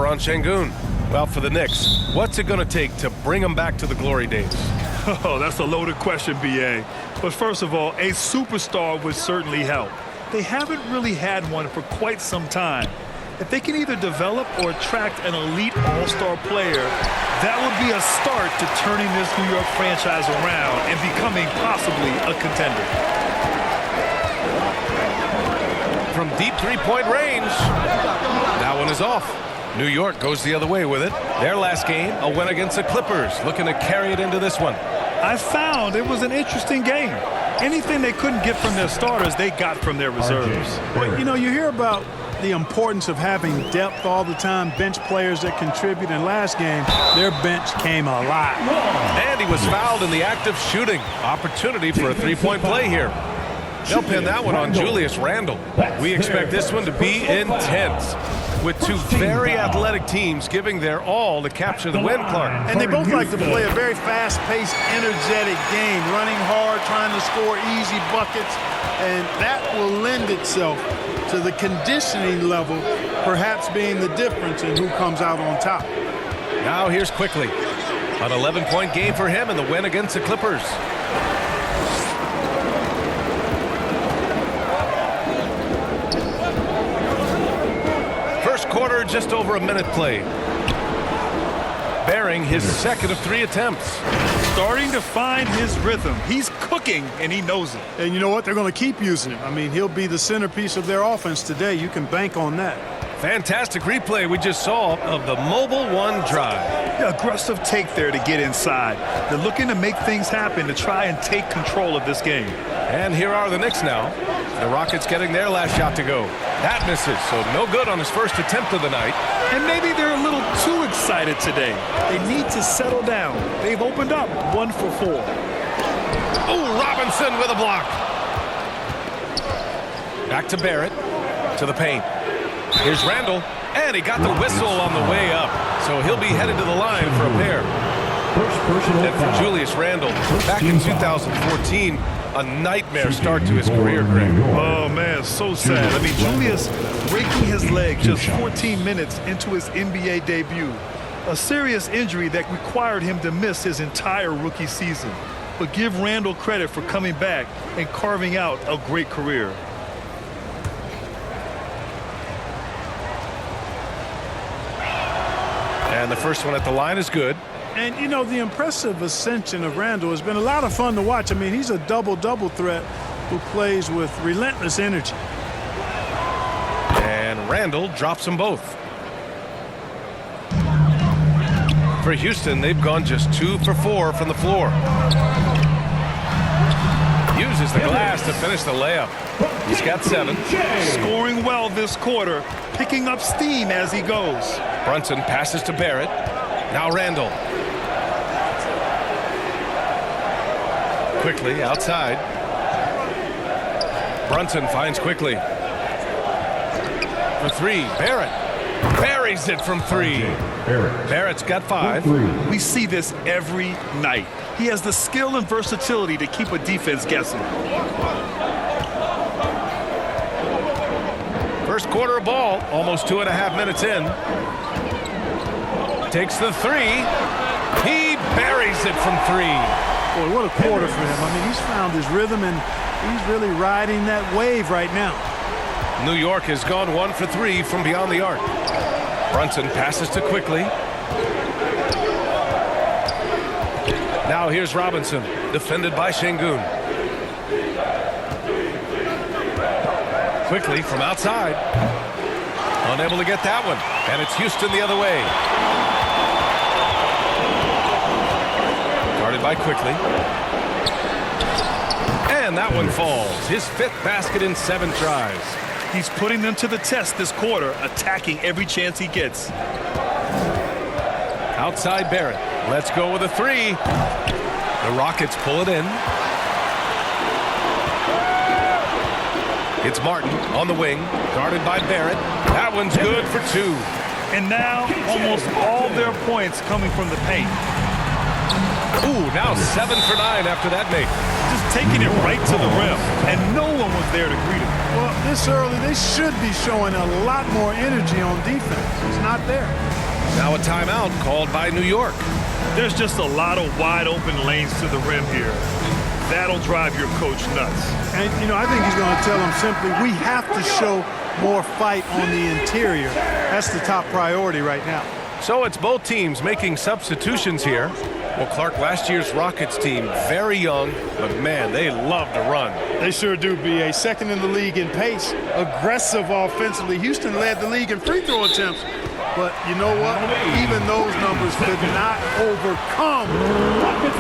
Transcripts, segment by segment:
jumper on Şengün. Well, for the Knicks, what's it going to take to bring them back to the glory days? Oh, that's a loaded question, B.A. But first of all, a superstar would certainly help. They haven't really had one for quite some time. If they can either develop or attract an elite all-star player, that would be a start to turning this New York franchise around and becoming possibly a contender. From deep three-point range, that one is off. New York goes the other way with it. Their last game, a win against the Clippers, looking to carry it into this one. I found it was an interesting game. Anything they couldn't get from their starters, they got from their reserves. Well, you know, you hear about the importance of having depth all the time, bench players that contribute. In last game, their bench came alive. And he was fouled in the act of shooting. Opportunity for a three-point play here. They'll pin that one on Julius Randle. We expect this one to be intense, with two very athletic teams giving their all to capture the win, Clark. And they both like to play a very fast-paced, energetic game, running hard, trying to score easy buckets, and that will lend itself to the conditioning level perhaps being the difference in who comes out on top. Now here's Quickly. An 11-point game for him in the win against the Clippers. First quarter, just over a minute played. Bearing his second of 3 attempts. Starting to find his rhythm. He's cooking, and he knows it. And you know what? They're going to keep using him. I mean, he'll be the centerpiece of their offense today. You can bank on that. Fantastic replay we just saw of the mobile one drive. Aggressive take there to get inside. They're looking to make things happen to try and take control of this game. And here are the Knicks now. The Rockets getting their last shot to go. That misses, so no good on his first attempt of the night. And maybe they're a little too excited today. They need to settle down. They've opened up 1 for 4. Oh, Robinson with a block. Back to Barrett, to the paint. Here's Randle, and he got the whistle on the way up. So he'll be headed to the line for a pair. And for Julius Randle, back in 2014, a nightmare start to his career, Greg. Oh, man, so sad. I mean, Julius breaking his leg just 14 minutes into his NBA debut. A serious injury that required him to miss his entire rookie season. But give Randle credit for coming back and carving out a great career. And the first one at the line is good. And, you know, the impressive ascension of Randle has been a lot of fun to watch. I mean, he's a double-double threat who plays with relentless energy. And Randle drops them both. For Houston, they've gone just 2 for 4 from the floor. Uses the glass to finish the layup. He's got 7. Scoring well this quarter, picking up steam as he goes. Brunson passes to Barrett. Now Randle. Quickly outside. Brunson finds Quickly. For 3, Barrett. Buries it from 3. Barrett's got 5. We see this every night. He has the skill and versatility to keep a defense guessing. First quarter of ball, almost 2.5 minutes in. Takes the 3. He buries it from 3. Boy, what a quarter for him. I mean, he's found his rhythm, and he's really riding that wave right now. New York has gone 1 for 3 from beyond the arc. Brunson passes to Quickly. Now here's Robinson, defended by Şengün. Quickly from outside. Unable to get that one. And it's Houston the other way. Guarded by Quickly. And that one falls. His 5th basket in 7 tries. He's putting them to the test this quarter, attacking every chance he gets. Outside Barrett. Let's go with a 3. The Rockets pull it in. It's Martin on the wing, guarded by Barrett. That one's good for 2. And now almost all their points coming from the paint. Ooh, now 7 for 9 after that make. Just taking it right to the rim, and no one was there to greet him. Well, this early, they should be showing a lot more energy on defense. It's not there. Now a timeout called by New York. There's just a lot of wide open lanes to the rim here. That'll drive your coach nuts. And, you know, I think he's going to tell them simply, we have to show more fight on the interior. That's the top priority right now. So it's both teams making substitutions here. Well, Clark, last year's Rockets team, very young, but man, they love to run. They sure do, B.A. Second in the league in pace, aggressive offensively. Houston led the league in free throw attempts. But you know what? Even those numbers could not overcome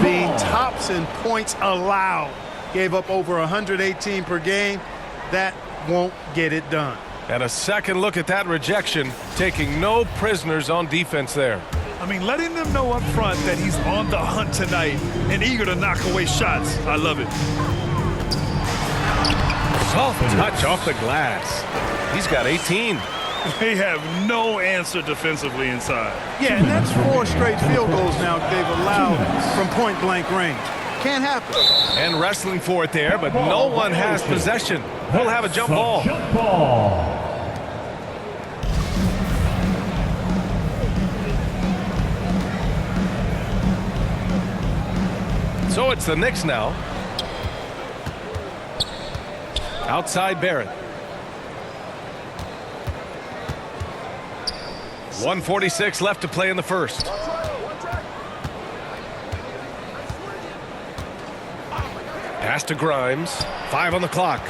being tops in points allowed. Gave up over 118 per game. That won't get it done. And a second look at that rejection, taking no prisoners on defense there. I mean, letting them know up front that he's on the hunt tonight and eager to knock away shots. I love it. Soft touch off the glass. He's got 18. They have no answer defensively inside. Yeah, and that's 4 straight field goals now they've allowed from point-blank range. Can't happen. And wrestling for it there, but no one has possession. We'll have a jump ball. So it's the Knicks now. Outside Barrett. 1:46 left to play in the first. Pass to Grimes. 5 on the clock.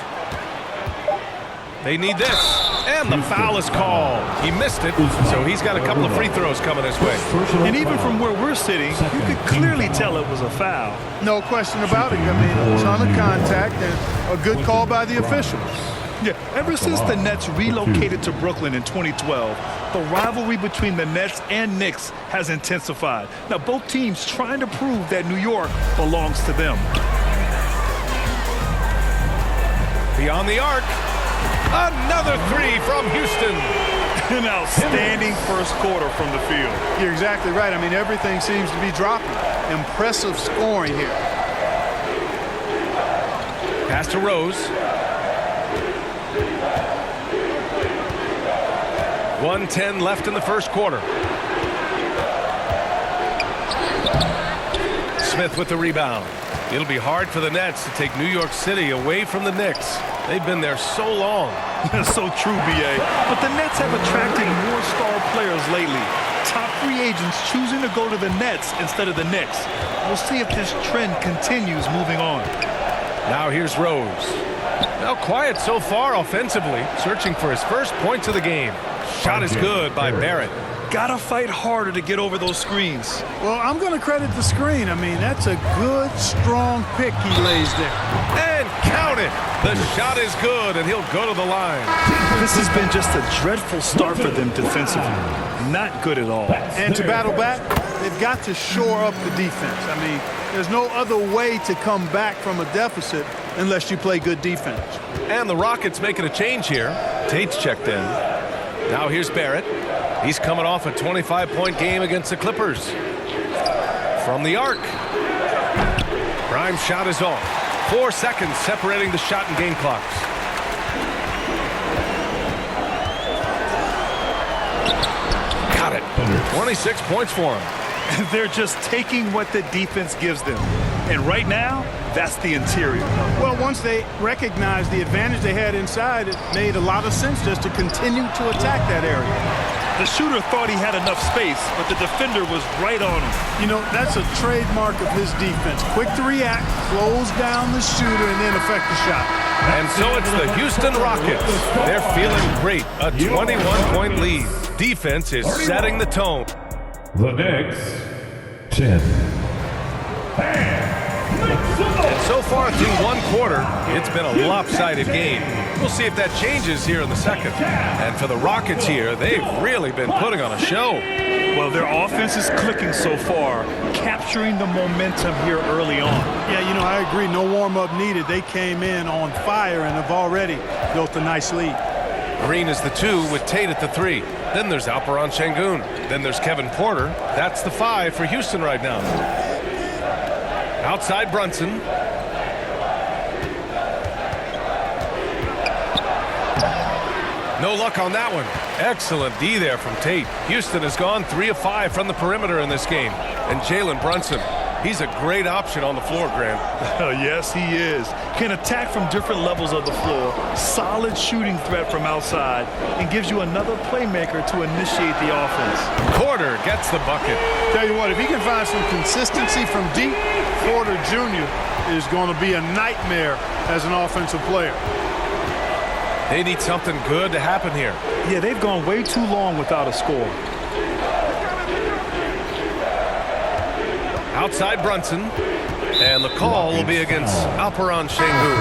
They need this. And the foul is called. He missed it, so he's got a couple of free throws coming his way. And even from where we're sitting, you could clearly tell it was a foul. No question about it. I mean, a ton of contact and a good call by the officials. Yeah, ever since the Nets relocated to Brooklyn in 2012, the rivalry between the Nets and Knicks has intensified. Now, both teams trying to prove that New York belongs to them. Beyond the arc. Another 3 from Houston. An outstanding first quarter from the field. You're exactly right. I mean, everything seems to be dropping. Impressive scoring here. Pass to Rose. 1:10 left in the first quarter. Smith with the rebound. It'll be hard for the Nets to take New York City away from the Knicks. They've been there so long. That's so true, B.A. But the Nets have attracted more star players lately. Top free agents choosing to go to the Nets instead of the Knicks. We'll see if this trend continues moving on. Now here's Rose. Now quiet so far offensively, searching for his first points of the game. Shot is good by Barrett. Gotta fight harder to get over those screens. Well, I'm going to credit the screen. I mean, that's a good, strong pick he lays there. And count it. The shot is good, and he'll go to the line. This has been just a dreadful start for them defensively. Not good at all. And to battle back, they've got to shore up the defense. I mean, there's no other way to come back from a deficit unless you play good defense. And the Rockets making a change here. Tate's checked in. Now here's Barrett. He's coming off a 25-point game against the Clippers. From the arc. Grimes' shot is off. 4 seconds separating the shot and game clocks. Got it. 26 points for him. They're just taking what the defense gives them. And right now, that's the interior. Well, once they recognized the advantage they had inside, it made a lot of sense just to continue to attack that area. The shooter thought he had enough space, but the defender was right on him. You know, that's a trademark of his defense. Quick to react, close down the shooter, and then affect the shot. And so it's the Houston Rockets. They're feeling great. A 21-point lead. Defense is setting the tone. The Knicks, 10. And so far through one quarter, it's been a lopsided game. We'll see if that changes here in the second. And for the Rockets here, they've really been putting on a show. Well, their offense is clicking so far, capturing the momentum here early on. Yeah, you know, I agree. No warm-up needed. They came in on fire and have already built a nice lead. Green is the 2 with Tate at the 3. Then there's Alperon Şengün. Then there's Kevin Porter. That's the 5 for Houston right now. Outside Brunson. No luck on that one. Excellent D there from Tate. Houston has gone 3 of 5 from the perimeter in this game. And Jalen Brunson, he's a great option on the floor, Grant. Yes, he is. Can attack from different levels of the floor. Solid shooting threat from outside. And gives you another playmaker to initiate the offense. Porter gets the bucket. Tell you what, if he can find some consistency from deep, Porter Jr. is going to be a nightmare as an offensive player. They need something good to happen here. Yeah, they've gone way too long without a score. Outside Brunson. And the call will be against Alperon Şengün.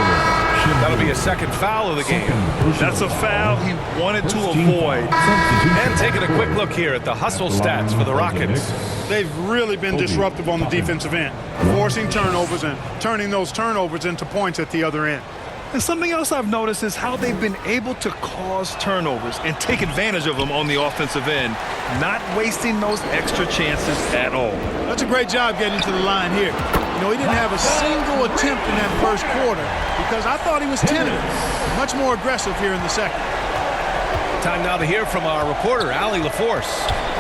That'll be a second foul of the game. That's a foul he wanted to avoid. And taking a quick look here at the hustle stats for the Rockets. They've really been disruptive on the defensive end, forcing turnovers and turning those turnovers into points at the other end. And something else I've noticed is how they've been able to cause turnovers and take advantage of them on the offensive end, not wasting those extra chances at all. That's a great job getting to the line here. You know, he didn't have a single attempt in that first quarter because I thought he was tentative. Much more aggressive here in the second. Time now to hear from our reporter, Allie LaForce.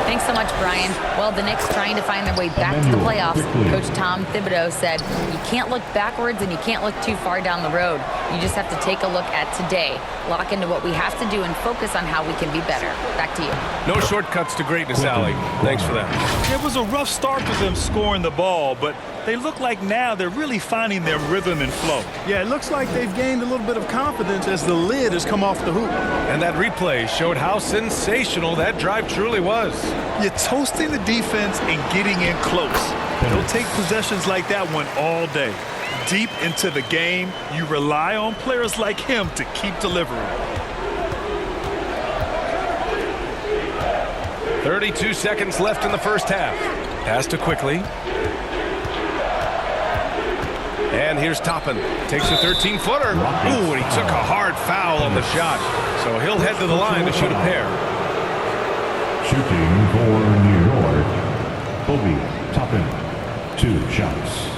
Thanks so much, Brian. Well, the Knicks trying to find their way back to the playoffs. Coach Tom Thibodeau said, you can't look backwards and you can't look too far down the road. You just have to take a look at today, lock into what we have to do, and focus on how we can be better. Back to you. No shortcuts to greatness, Allie. Thanks for that. It was a rough start for them scoring the ball, but they look like now they're really finding their rhythm and flow. Yeah, it looks like they've gained a little bit of confidence as the lid has come off the hoop. And that replay showed how sensational that drive truly was. You're toasting the defense and getting in close. They'll take possessions like that one all day. Deep into the game, you rely on players like him to keep delivering. 32 seconds left in the first half. Pass to Quickly. And here's Toppin. Takes a 13-footer. Ooh, and he took a hard foul on the shot. So he'll head to the line to shoot a pair. Shooting for New York, Obi Toppin, 2 shots.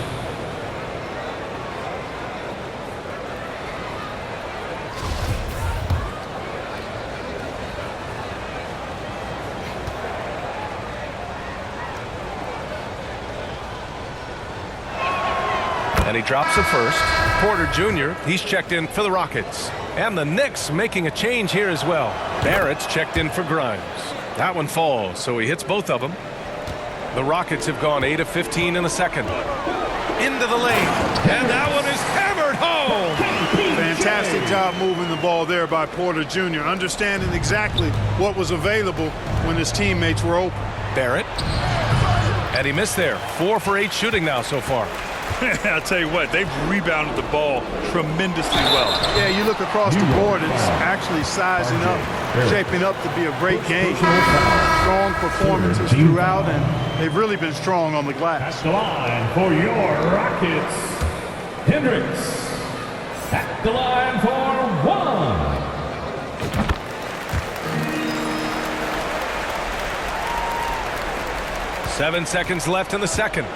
And he drops it first. Porter Jr., he's checked in for the Rockets. And the Knicks making a change here as well. Barrett's checked in for Grimes. That one falls, so he hits both of them. The Rockets have gone 8 of 15 in the second. Into the lane. And that one is hammered home. Fantastic job moving the ball there by Porter Jr., understanding exactly what was available when his teammates were open. Barrett. And he missed there. 4 for 8 shooting now so far. I'll tell you what, they've rebounded the ball tremendously well. Yeah, you look across the board, it's actually sizing up, shaping up to be a great game. Strong performances throughout, and they've really been strong on the glass. At the line for your Rockets, Hendricks. At the line for 1. 7 seconds left in the second.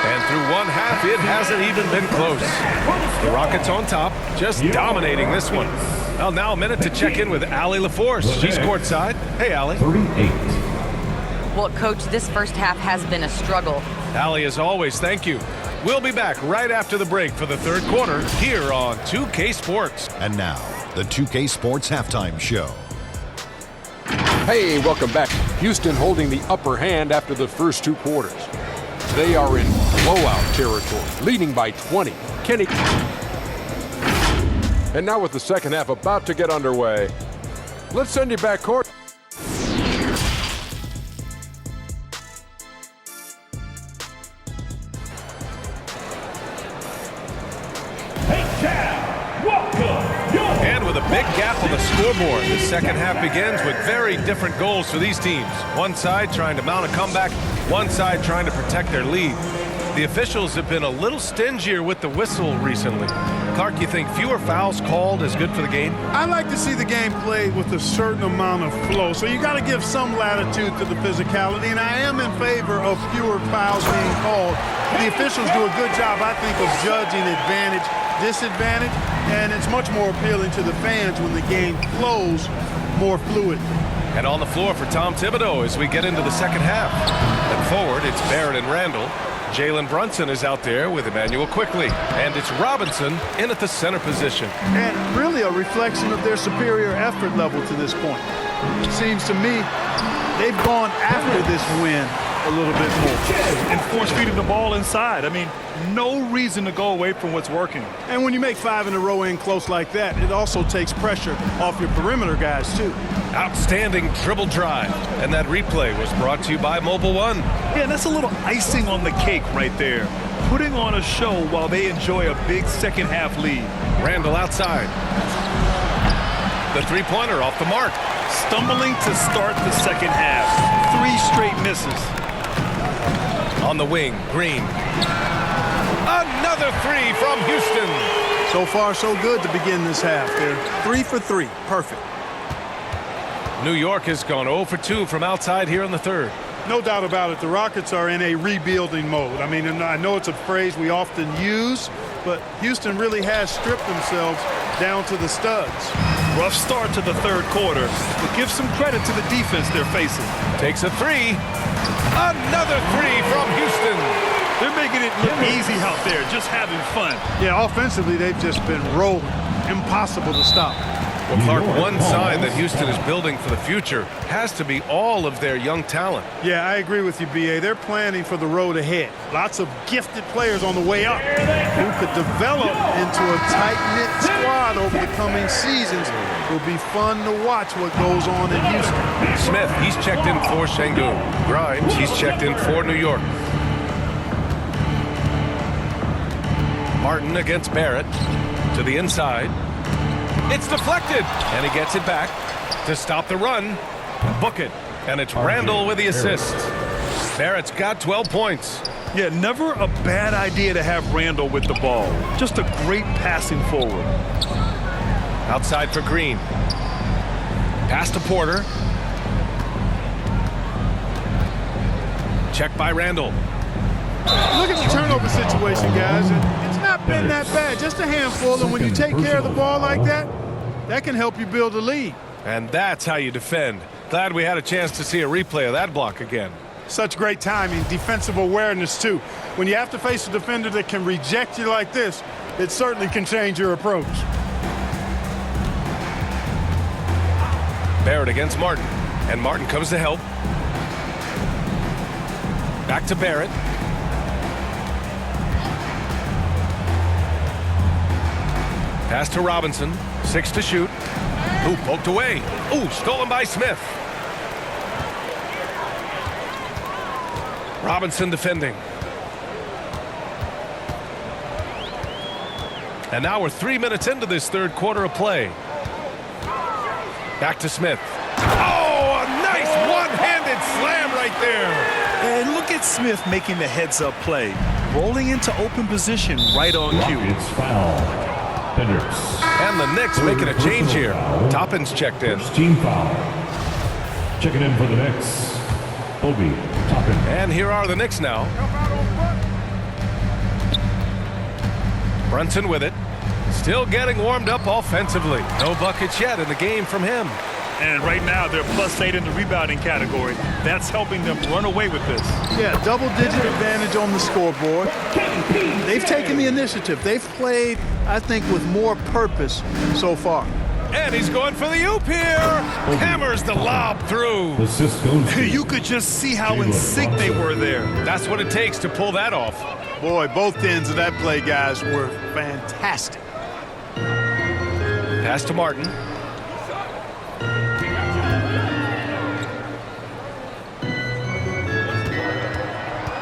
And through one half, it hasn't even been close. The Rockets on top, just dominating this one. Well, now a minute to check in with Allie LaForce. She's courtside. Hey, Allie. 38. Well, Coach, this first half has been a struggle. Allie, as always, thank you. We'll be back right after the break for the third quarter here on 2K Sports. And now, the 2K Sports Halftime Show. Hey, welcome back. Houston holding the upper hand after the first 2 quarters. They are in blowout territory, leading by 20. Kenny. And now with the second half about to get underway, let's send you back court. And with a big gap on the scoreboard, the second half begins with very different goals for these teams. One side trying to mount a comeback, one side trying to protect their lead. The officials have been a little stingier with the whistle recently. Clark, you think fewer fouls called is good for the game? I like to see the game played with a certain amount of flow, so you got to give some latitude to the physicality, and I am in favor of fewer fouls being called. The officials do a good job, I think, of judging advantage, disadvantage, and it's much more appealing to the fans when the game flows more fluid. And on the floor for Tom Thibodeau as we get into the second half. And forward, it's Barrett and Randall. Jalen Brunson is out there with Emmanuel Quickly. And it's Robinson in at the center position. And really a reflection of their superior effort level to this point. It seems to me they've gone after this win a little bit more. And force-feeding the ball inside. I mean, no reason to go away from what's working. And when you make 5 in a row in close like that, it also takes pressure off your perimeter guys, too. Outstanding dribble drive. And that replay was brought to you by Mobile One. Yeah, that's a little icing on the cake right there. Putting on a show while they enjoy a big second-half lead. Randall outside. The three-pointer off the mark. Stumbling to start the second half. 3 straight misses. On the wing, Green. Another 3 from Houston. So far, so good to begin this half. They're 3 for 3. Perfect. New York has gone 0 for 2 from outside here in the third. No doubt about it. The Rockets are in a rebuilding mode. I mean, and I know it's a phrase we often use, but Houston really has stripped themselves down to the studs. Rough start to the third quarter, but give some credit to the defense they're facing. Takes a 3. Another 3 from Houston. They're making it look easy out there, just having fun. Yeah, offensively, they've just been rolling. Impossible to stop. Well, Clark, one sign that Houston is building for the future has to be all of their young talent. Yeah, I agree with you, B.A. They're planning for the road ahead. Lots of gifted players on the way up who could develop into a tight-knit squad over the coming seasons. It will be fun to watch what goes on in Houston. Smith, he's checked in for Şengün. Grimes, he's checked in for New York. Martin against Barrett to the inside. It's deflected, and he gets it back to stop the run. Book it, and it's Randall with the assist. Barrett's got 12 points. Yeah, never a bad idea to have Randall with the ball. Just a great passing forward. Outside for Green. Pass to Porter. Check by Randall. Look at the turnover situation, guys. It's not been that bad, just a handful, and when you take care of the ball like that, that can help you build a lead. And that's how you defend. Glad we had a chance to see a replay of that block again. Such great timing, defensive awareness, too. When you have to face a defender that can reject you like this, it certainly can change your approach. Barrett against Martin, and Martin comes to help. Back to Barrett. Pass to Robinson, 6 to shoot. Ooh, poked away. Ooh, stolen by Smith. Robinson defending. And now we're 3 minutes into this third quarter of play. Back to Smith. Oh, a nice one-handed slam right there. And look at Smith making the heads-up play. Rolling into open position right on cue. It's foul. Hendricks. And the Knicks making a change here. Toppin's checked in. First team foul. Checking in for the Knicks. Obi Toppin. And here are the Knicks now. Brunson with it. Still getting warmed up offensively. No buckets yet in the game from him. And right now they're +8 in the rebounding category. That's helping them run away with this. Yeah, double-digit advantage on the scoreboard. They've taken the initiative. They've played, I think, with more purpose so far. And he's going for the oop here. Hammers the lob through. Assist goes to You could just see how in sync they were there. That's what it takes to pull that off. Boy, both ends of that play, guys, were fantastic. Pass to Martin.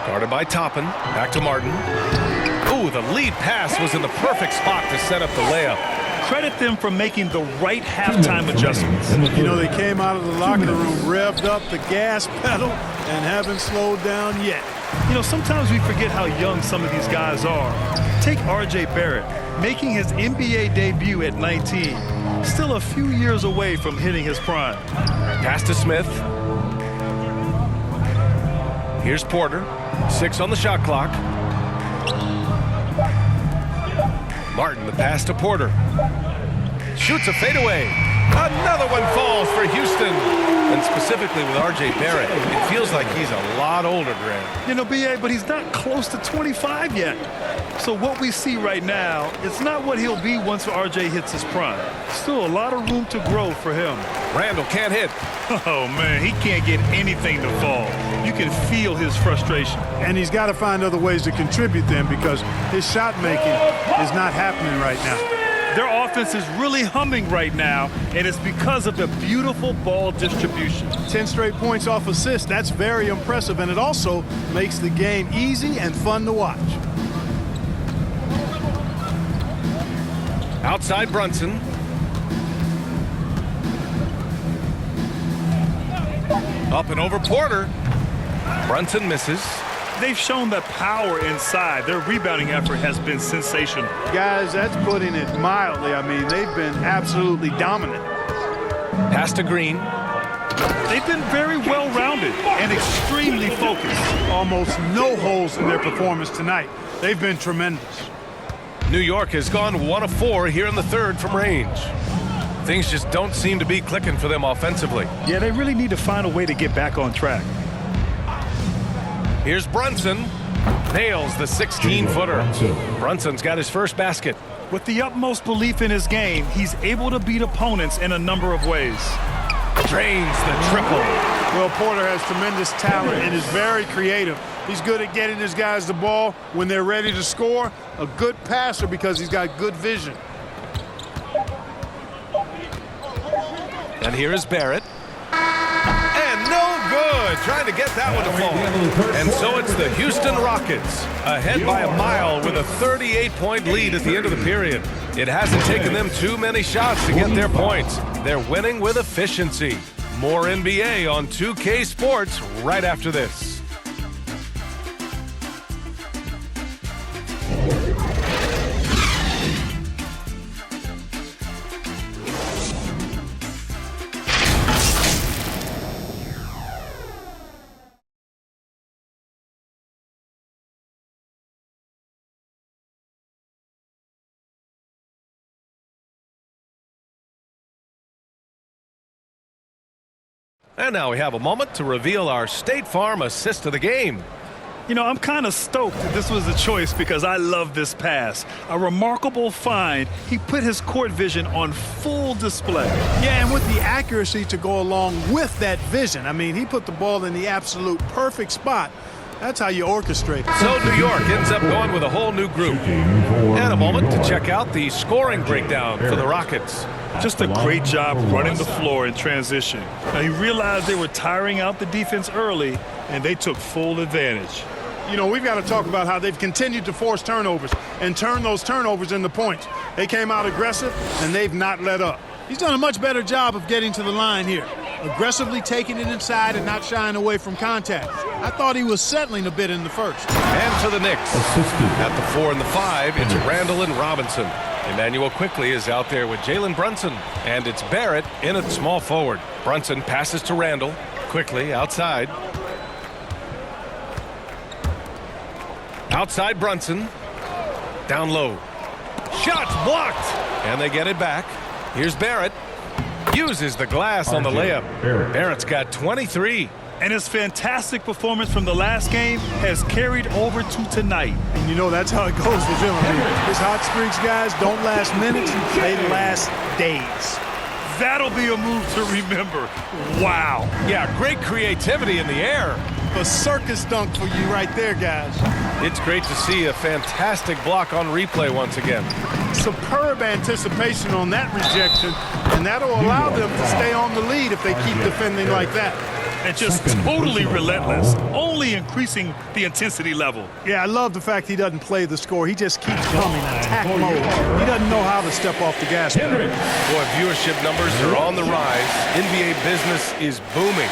Guarded by Toppin. Back to Martin. Ooh, the lead pass was in the perfect spot to set up the layup. Credit them for making the right halftime adjustments. You know, they came out of the locker room, revved up the gas pedal, and haven't slowed down yet. You know, sometimes we forget how young some of these guys are. Take R.J. Barrett, making his NBA debut at 19. Still a few years away from hitting his prime. Pass to Smith. Here's Porter. 6 on the shot clock. Martin, the pass to Porter. Shoots a fadeaway. Another one falls for Houston. And specifically with R.J. Barrett, it feels like he's a lot older, Grant. You know, B.A., but he's not close to 25 yet. So what we see right now, it's not what he'll be once R.J. hits his prime. Still a lot of room to grow for him. Randall can't hit. Oh, man, he can't get anything to fall. You can feel his frustration. And he's got to find other ways to contribute then because his shot making is not happening right now. Their offense is really humming right now, and it's because of the beautiful ball distribution. 10 straight points off assists. That's very impressive, and it also makes the game easy and fun to watch. Outside Brunson. Up and over Porter. Brunson misses. They've shown the power inside. Their rebounding effort has been sensational. Guys, that's putting it mildly. I mean, they've been absolutely dominant. Pass to Green. They've been very well-rounded and extremely focused. Almost no holes in their performance tonight. They've been tremendous. New York has gone 1 of 4 here in the third from range. Things just don't seem to be clicking for them offensively. Yeah, they really need to find a way to get back on track. Here's Brunson. Nails the 16-footer. Brunson's got his first basket. With the utmost belief in his game, he's able to beat opponents in a number of ways. Drains the triple. Well, Porter has tremendous talent and is very creative. He's good at getting his guys the ball when they're ready to score. A good passer because he's got good vision. And here is Barrett. And no good. Trying to get that one to fall. And so it's the Houston Rockets ahead by a mile with a 38-point lead at the end of the period. It hasn't taken them too many shots to get their points. They're winning with efficiency. More NBA on 2K Sports right after this. And now we have a moment to reveal our State Farm assist of the game. You know, I'm kind of stoked that this was a choice because I love this pass. A remarkable find. He put his court vision on full display. Yeah, and with the accuracy to go along with that vision. I mean, he put the ball in the absolute perfect spot. That's how you orchestrate. So New York ends up going with a whole new group. And a moment to check out the scoring breakdown for the Rockets. Just a great job running the floor in transition. Now, he realized they were tiring out the defense early, and they took full advantage. You know, we've got to talk about how they've continued to force turnovers and turn those turnovers into points. They came out aggressive, and they've not let up. He's done a much better job of getting to the line here, aggressively taking it inside and not shying away from contact. I thought he was settling a bit in the first. And to the Knicks. At the 4 and the 5, it's Randall and Robinson. Emmanuel quickly is out there with Jalen Brunson. And it's Barrett in at small forward. Brunson passes to Randall. Quickly outside. Outside Brunson. Down low. Shots blocked. And they get it back. Here's Barrett. Uses the glass on the layup. Barrett's got 23. And his fantastic performance from the last game has carried over to tonight. And you know that's how it goes with him. I mean, his hot streaks, guys, don't last minutes. They last days. That'll be a move to remember. Wow. Yeah, great creativity in the air. A circus dunk for you right there, guys. It's great to see a fantastic block on replay once again. Superb anticipation on that rejection, and that'll allow them to stay on the lead if they keep defending like that. And just totally relentless, only increasing the intensity level. Yeah, I love the fact he doesn't play the score. He just keeps coming, attack mode. He doesn't know how to step off the gas pedal. Boy, viewership numbers are on the rise. NBA business is booming.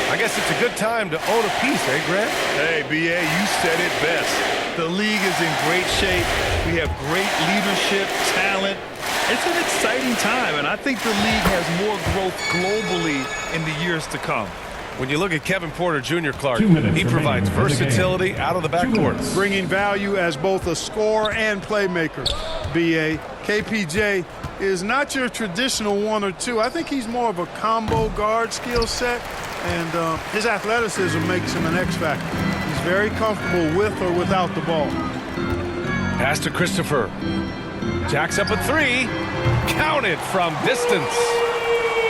I guess it's a good time to own a piece, eh, Grant? Hey, B.A., you said it best. The league is in great shape. We have great leadership, talent. It's an exciting time, and I think the league has more growth globally in the years to come. When you look at Kevin Porter Jr., Clark, 2 minutes he provides remaining in the game. versatility out of the 2 backcourt. minutes. Bringing value as both a scorer and playmaker, B.A. KPJ is not your traditional 1 or 2. I think he's more of a combo guard skill set, and his athleticism makes him an X factor. He's very comfortable with or without the ball. Pass to Christopher. Jacks up a 3. Counted from distance.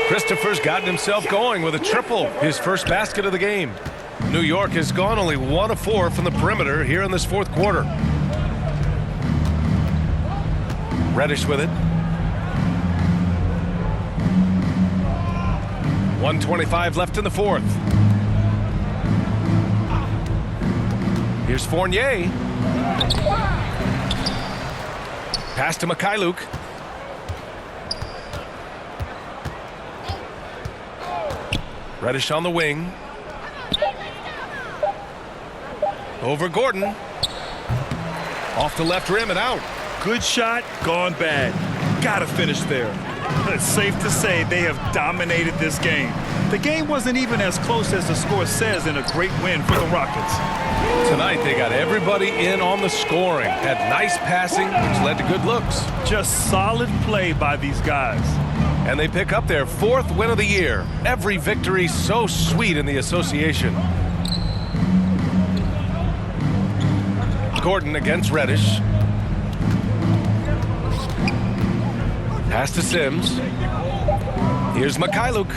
Christopher's gotten himself going with a triple, his first basket of the game. New York has gone only 1 of 4 from the perimeter here in this fourth quarter. Reddish with it. 1:25 left in the fourth. Here's Fournier. Pass to Myleage. Reddish on the wing. Over Gordon. Off the left rim and out. Good shot, gone bad. Gotta finish there. It's safe to say they have dominated this game. The game wasn't even as close as the score says in a great win for the Rockets. Tonight they got everybody in on the scoring. Had nice passing, which led to good looks. Just solid play by these guys. And they pick up their 4th win of the year. Every victory so sweet in the association. Gordon against Reddish. Pass to Sims. Here's Myleage.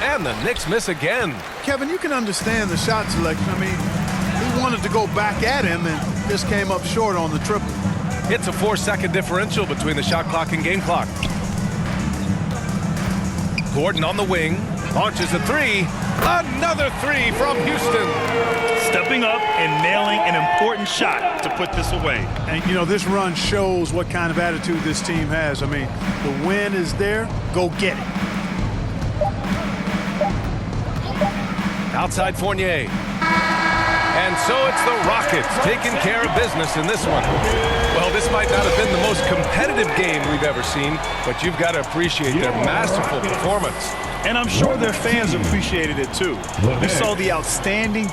And the Knicks miss again. Kevin, you can understand the shot selection. I mean, he wanted to go back at him and just came up short on the triple. It's a 4-second differential between the shot clock and game clock. Gordon on the wing. Launches a 3. Another 3 from Houston. Stepping up and nailing an important shot to put this away. And, you know, this run shows what kind of attitude this team has. I mean, the win is there. Go get it. Outside Fournier. And so it's the Rockets taking care of business in this one. Well, this might not have been the most competitive game we've ever seen, but you've got to appreciate their masterful performance. And I'm sure their fans appreciated it too. We saw the outstanding